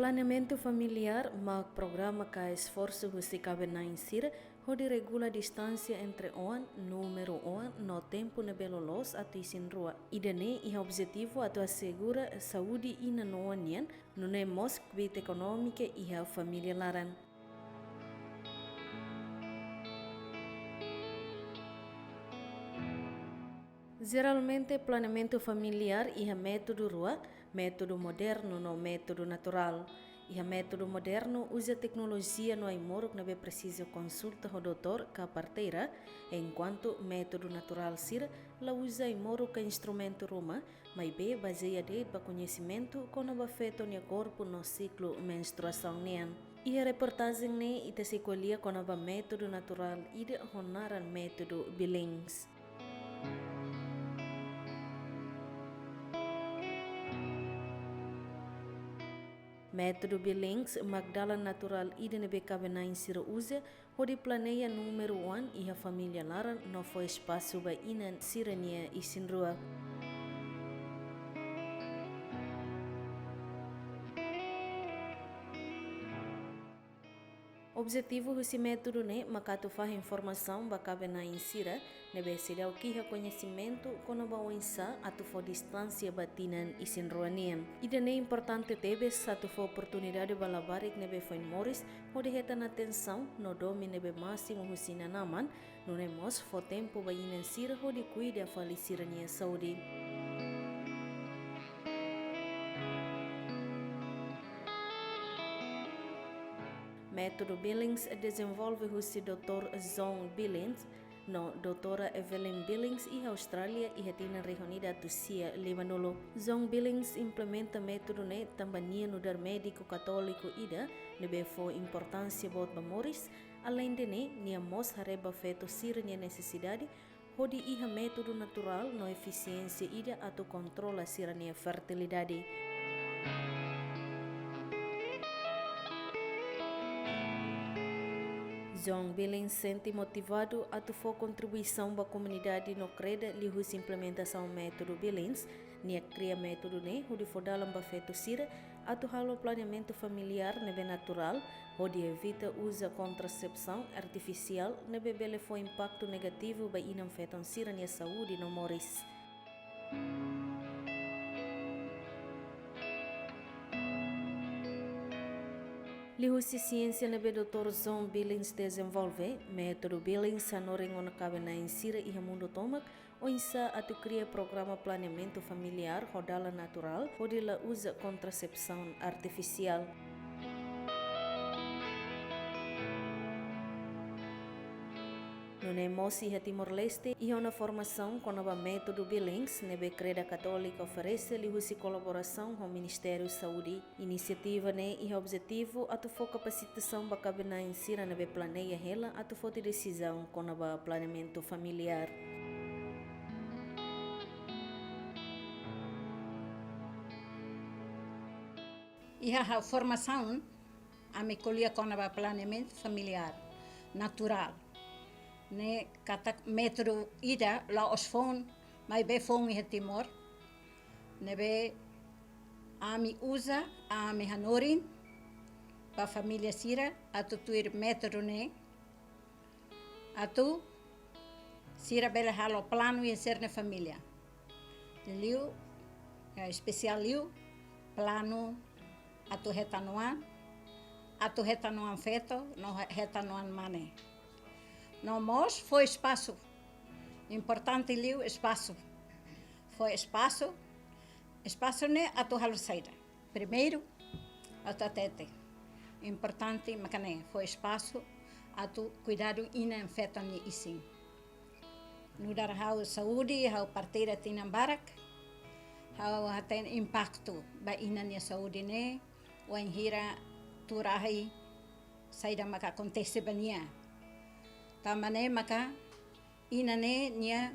Planeamento familiar mag programa ka esforço que cabe na insira, onde regula a distância entre on, número on, no tempo na belolos atu isin rua. Idane e objetivo atu assegura saúde e na noanian, no ne mos kvita econômica e a família laran. Geralmente, planeamento familiar é método rua, método moderno no método natural. E método moderno usa tecnologia no imoro que não precisa consulta ao doutor com a parteira, enquanto método natural sir la usa imoro com instrumento ruma, mas bem baseado para conhecimento quando é feito no corpo no ciclo menstruação nian. E a reportagem ne ita se colhia com o método natural e de honorar método Billings. Método Billings, Magdala Natural e nebe cabe na insira usa, onde planeia número 1 e a família Lara não foi espaço para inan sirania e sinrua. Objetivo desse método é macato faz informação para cabe na insira, nebe seria o que conhecimento quando ba wensa atu for distância batinan e sinruanian. E é importante ter se tu for oportunidade para lavar que nebe foi moris, onde reta na atenção no dome nebe máximo husina naman, no nemos for tempo para inan sira onde cuida a falecirania saúde. Método Billings desenvolve o Dr. Zong Billings, no doutora Evelyn Billings e Austrália e retina reunida a Tucia, Libanolo. Zong Billings implementa método ne também no dar médico católico ida, nebe foi importância bot bamoris, além de ne nia mos hareba feito sir nia necessidade, hodi iha método natural no eficiência ida ato controla sir nia fertilidade. Zong Billings sente motivado a for contribuição para a comunidade no creda li hus implementação método Billings, nia cria método ne onde fodalam ba feito sira atu halo planeamento familiar nebe natural, onde evita usa contracepção artificial nebe bele foi impacto negativo ba inam feton sira nia saúde no moris. Lihusi ciência nebe Dr. Zong Billings desenvolve, método Billings sanoring ona cabe na insira e mundo tomak, ou insa atu cria programa planeamento familiar rodala natural, onde la usa contracepção artificial. No Nemosi e Timor-Leste, e uma formação com o método Billings, nebe Creda Católica oferece-lhe colaboração com o Ministério da Saúde. Iniciativa ne e objetivo atu for capacitação para cabe na insira nebe planeia ela atu for decisão com o planeamento familiar. E a formação a me colhia com o planeamento familiar natural. Ne kata metro ida la osfon mai be fon e Timor ne be ami usa ami hanorin pa família sira atu tuir metro ne atu sira bela halo plano e ser na família liu especial liu plano atu retanoan feto no retanoan mane. No mos foi espaço, importante ali o espaço. Foi espaço ne a tu halusaira. Primeiro, a tu tete. Importante, macané, foi espaço a tu cuidado ina infecta ni isim. No dar hau saúde, hau parteira tina barak, hau tem impacto ba ina ni saúde ne, o hira turahi saída maka acontece bania. Tamane maka ina ne nia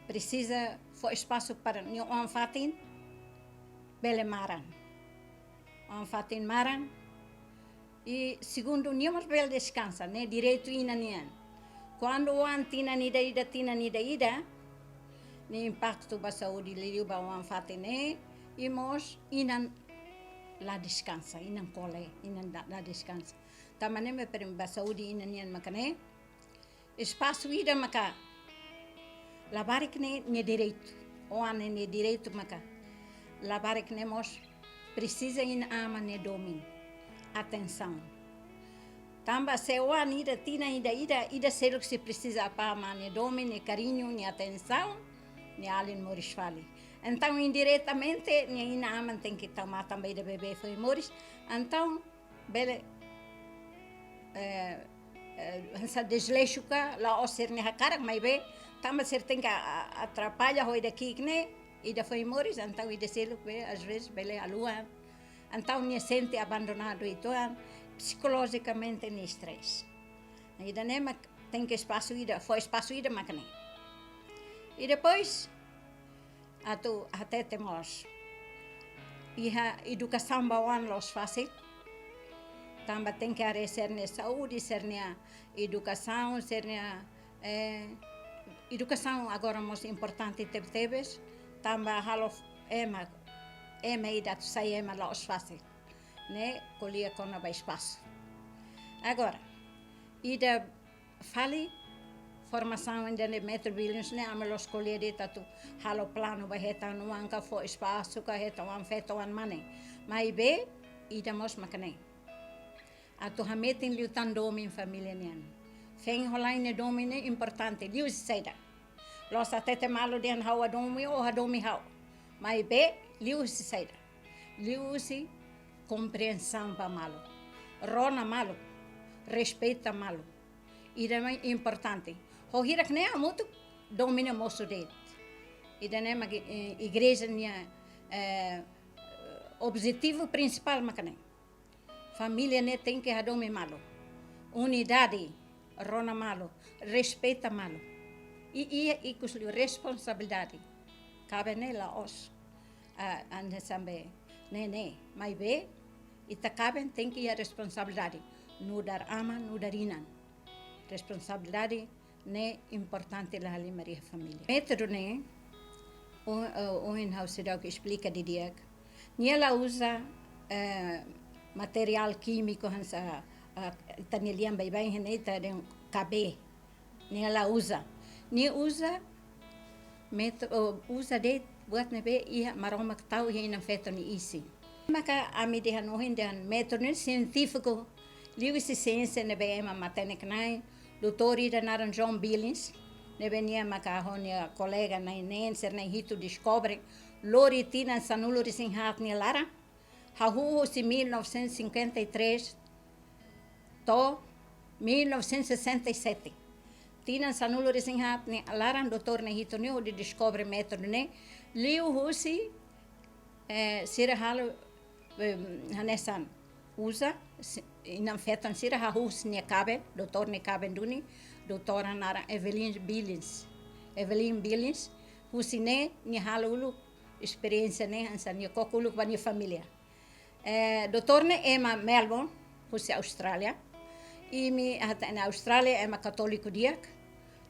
precisa for espaço para nia fatin bele maran e segundo nia mas bele descansa ne direito ina nia quando tina nida ida ne impacto ba saúde liu ba fatin ne e mos ina lá descansa, e não cole, e não lá descansa. Também me pergunta saúde e não macane. Espaço ida maca. Lavar que nem direito, ou ane nem direito maca. Lavar que nem mos precisa in ama ne domínio. Atenção. Tamba se o anida tina ida ser o que se precisa para ama ne domínio, carinho, ne atenção, ne alien moris fali. Então indiretamente ne ina ama tem que tomar também de bebê foi moris. Então bele essa desleixuca lá o ser ne hakara mai be tamba ser tem que atrapalha hoi daqui né e da foi moris então e deselo be às vezes bele a lua então ne sente abandonado e toan psicologicamente ne estresse e da nema tem que espaço ida foi espaço ida macane e depois até temos e a educação bauan los fácil também tem que ser na saúde, ser na educação, ser na educação agora mais importante tebes, também halo ema ida tu sai ema lá os fácil, né? Colia com o espaço. Agora, ida fali formação ainda ne metro bilhões né? Amelo escolher ita tu halo plano vai reta no anca for espaço que reta um feto um mane, mas be ida mos macane. Atu hametin liu tan domi família nian. Feng holaine domi ne importante liu seida. Los atete malo dian hawa domi o domi hau. Mai be liu seida. Liu si compreensão pa malo. Rona malo. Respeita malo. Ida é importante. Ho hira kne amutu domine mosu det. Ida ne ma igreja nia objetivo principal makane. Família né tem que adome malo, unidade, rona malo, respeita malo, e cusli responsabilidade, cabe nela os, ande sambe, né, mas be, e ta cabe tem que a responsabilidade, no dar ama, no dar inan, responsabilidade né importante lá ali Maria família. Método né, o in-house que explica de dia, ela usa material químico hansa tanelian bem heneta den KB ni ela usa usa de buat nebe ia maroma tau ia na feto ni isi maka ami de han ohin dan método científico liu se ciência nebe ema matene knai doutori da naran John Billings nebe nia maka honia colega na nenser na hito descobre loritina sanulo risinhat ni lara Hahu-se 1953 to 1967. Tina sanulo resinhat ni alaran doutor ne hito ne de descobre método ne liu husi sira halo hanesan usa inam fetan sira hahus ne cabe doutor ne cabe duni doutora nara Evelyn Billings husi ne ni halo experiência ne ansa ni kokulu ba ni família doutor ne ema Melbourne, husi Austrália, e na Austrália ema católico diak,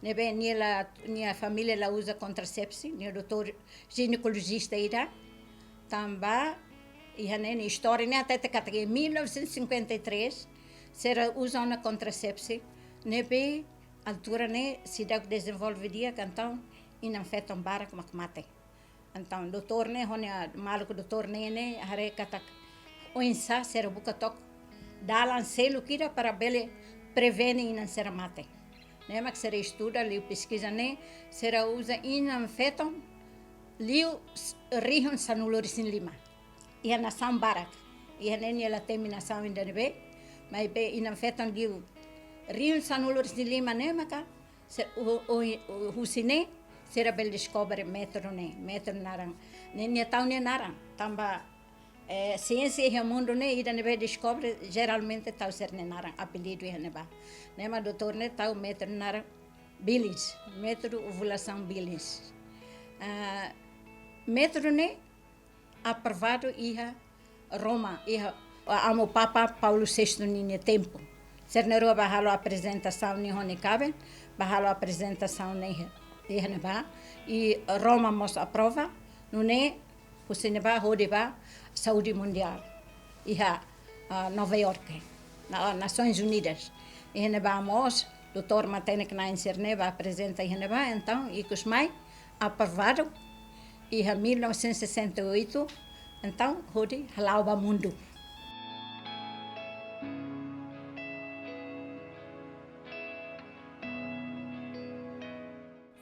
nebe nia família la usa contracepção, nia doutor ginecologista ida, tamba e hanen história ne até em 1953 será usa uma contracepção, nebe altura ne se dá desenvolve diak então e não fetam barak mate. Então doutor ne honia maluco doutor ne hare katak o insa ser buka tok dalan selo kira para bele prevene inan ser mate. Ne mak ser estuda liu pesquisa ne será usa inan feton liu rihon sanulorisin lima. Ia nação barak. Ia neni ela terminação ainda be, mas be inan feton liu rihon sanulorisin lima ne maka o husine será bel descobre método narang. Ne tau ne narang tamba ciência e o mundo né ida nebe descobre geralmente tal ser nenara apelido é neba né mas doutor né tal método nara Billings método ovulação Billings método né aprovado ia Roma ia amo Papa Paulo VI no tempo ser nero bahalo apresentação ni hone cabe bahalo apresentação né neba e Roma mos aprova no né o seneba hodeba saúde mundial e a Nova York, nas Nações Unidas. E vamos, doutor Matene que na Incerneva apresenta e então, e que os mães aprovaram, e em 1968, então, hoje, halauba mundo.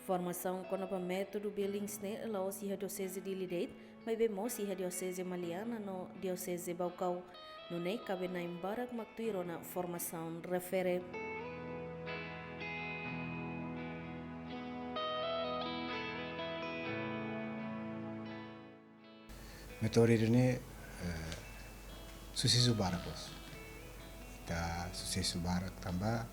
Formação com o método Billings ne lá os a diocese de Lidet, mas bemos a diocese Maliana no diocese Baucau, no ne cabe na embarak maktuiro na formação refere. Metode ini sucesso barakos. Ita sucesso barak tambah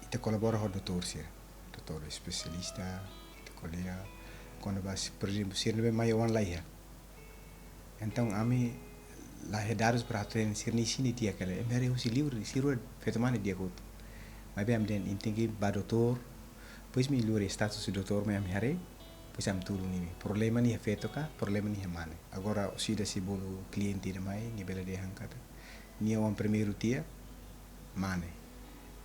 ita colabora com doutor sia, doutor especialista, ita colega quando vas por exemplo sirne mai wan laia. Então ami la dados para treinar sirni sini dia kala emere usi livre siru fetomane dia kot. Mas bem den intingi ba doutor, pois mi lure status de doutor me am hare. Pois am tudo ni problema ni feito cá problema ni mane agora o sida si bolo cliente de mai ni bela de hankata ni o primeiro dia mane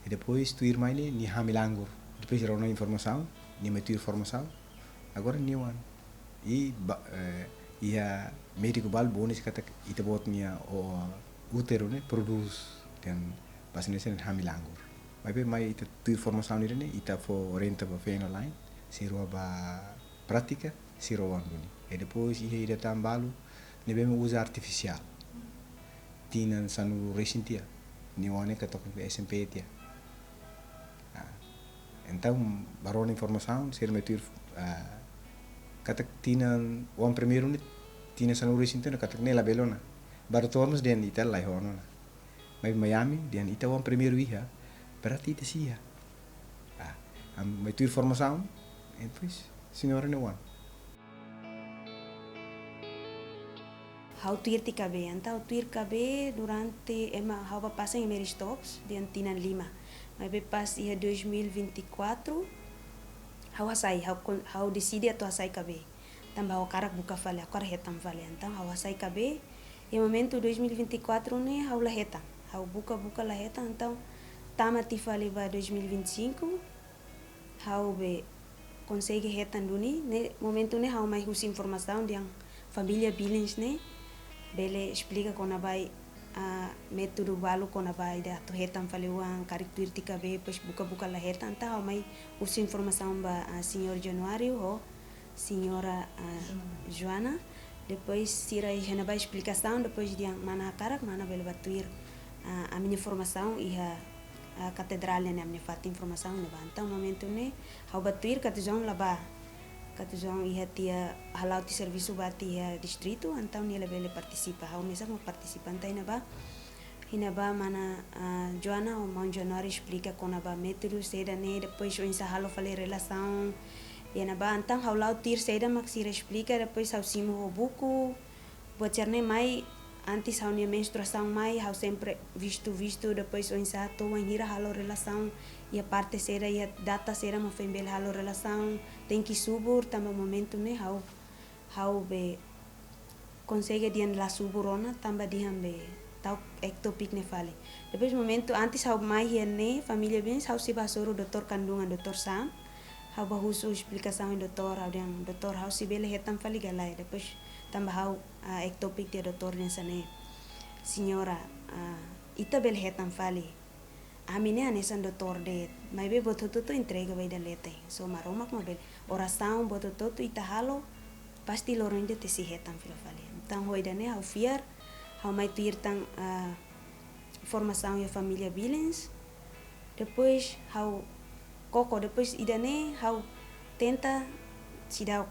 e depois tu ir mai ni hamilangur depois era uma informação ni metu informação agora ni wan e ia médico bal bonus kata ita bot nia o útero ne produz dan basicamente hamilangur mai ita tu informação ni ita fo renta ba fe online sirwa ba prática siroan duni e depois ia tambalu ne bem usa artificial tinan sanu resintia ni wane ka tok SMP tia então baron informação ser metur katak tinan wan primeiro ni tinan sanu resintia katak ne la belona bar tornos den ital lai hono mas Miami den ita wan primeiro ia berarti ita sia am metur informação e depois senhora ne wan How tuir ti kabe, anta tuir kabe durante ema how passa em Mary Stops de Antina Lima. Mas be pas ia 2024 how asai how decide atu asai kabe. Tamba how karak buka fale, akar hetam fale. Então how asai kabe e momento 2024 ne how la heta. How buka la heta então tama ti fale ba 2025 how be consegue retan duni ne momento ne how mai hus informação de família Billings ne bele explica kona vai método balu kona vai da to retan faleuan característica be pois buka la retan tá how mai hus informação ba senhor Januário ou senhora Joana depois sira e vai explicação depois de mana karak mana bele batuir a minha informação e a catedral ne amne fat informação ne então momento ne how batuir katujong laba katujong ia tia halau ti serviço bati ia distrito então ne bele participa how mesa mo participante ina ba mana Joana o Mão Januário explica com ba método seda ne depois o insa halo fale relação e na ba então how lau tir seda maxira explica depois how simo o buku bocerne mai antes a minha menstruação mai how sempre visto depois o insato o hira halo relação e a parte será e a data será uma fembel halo relação tem que subur também momento né how be consegue dian la suburona também diam be tau ectopic ne fale depois momento antes how mai ne família bem how se basoro doutor kandungan doutor Sam how bahusu explicação doutor how se bele hetam fale galai depois tambah how ectopic dia doutor nensane senhora ita bel hetam fali amine anesan doutor de mai be bototo entrega vai da lete so maromak mabel oração bototo ita halo pasti lorong de tesi hetam fali então hoidane how fiar how mai tuir tang formação e família Billings depois how koko depois idane how tenta sidau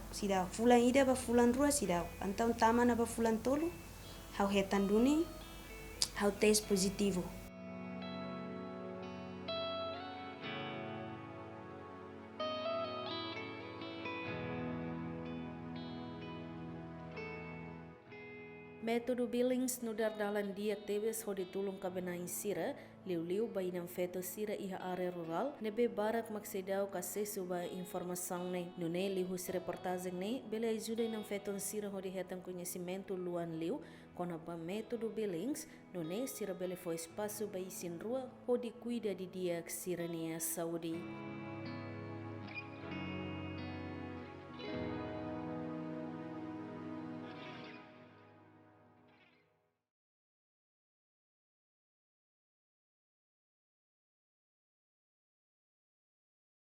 fulan ida ba fulan rua sidau então tama na ba fulan tolo how hetan duni how test positivo Método Billings no dardalan dia tebes ho ditulung kabenain sira, liu-liu bainam feto sira iha área rural, nebe barak maksedau kasesu ba informação ne. No ne liu se reportagem ne, bele ajuda nam feton sira ho dihetan conhecimento luan liu, kona ba método Billings, no ne sira bele foi espaço ba isin rua ho di cuida di dia sira nia saúde.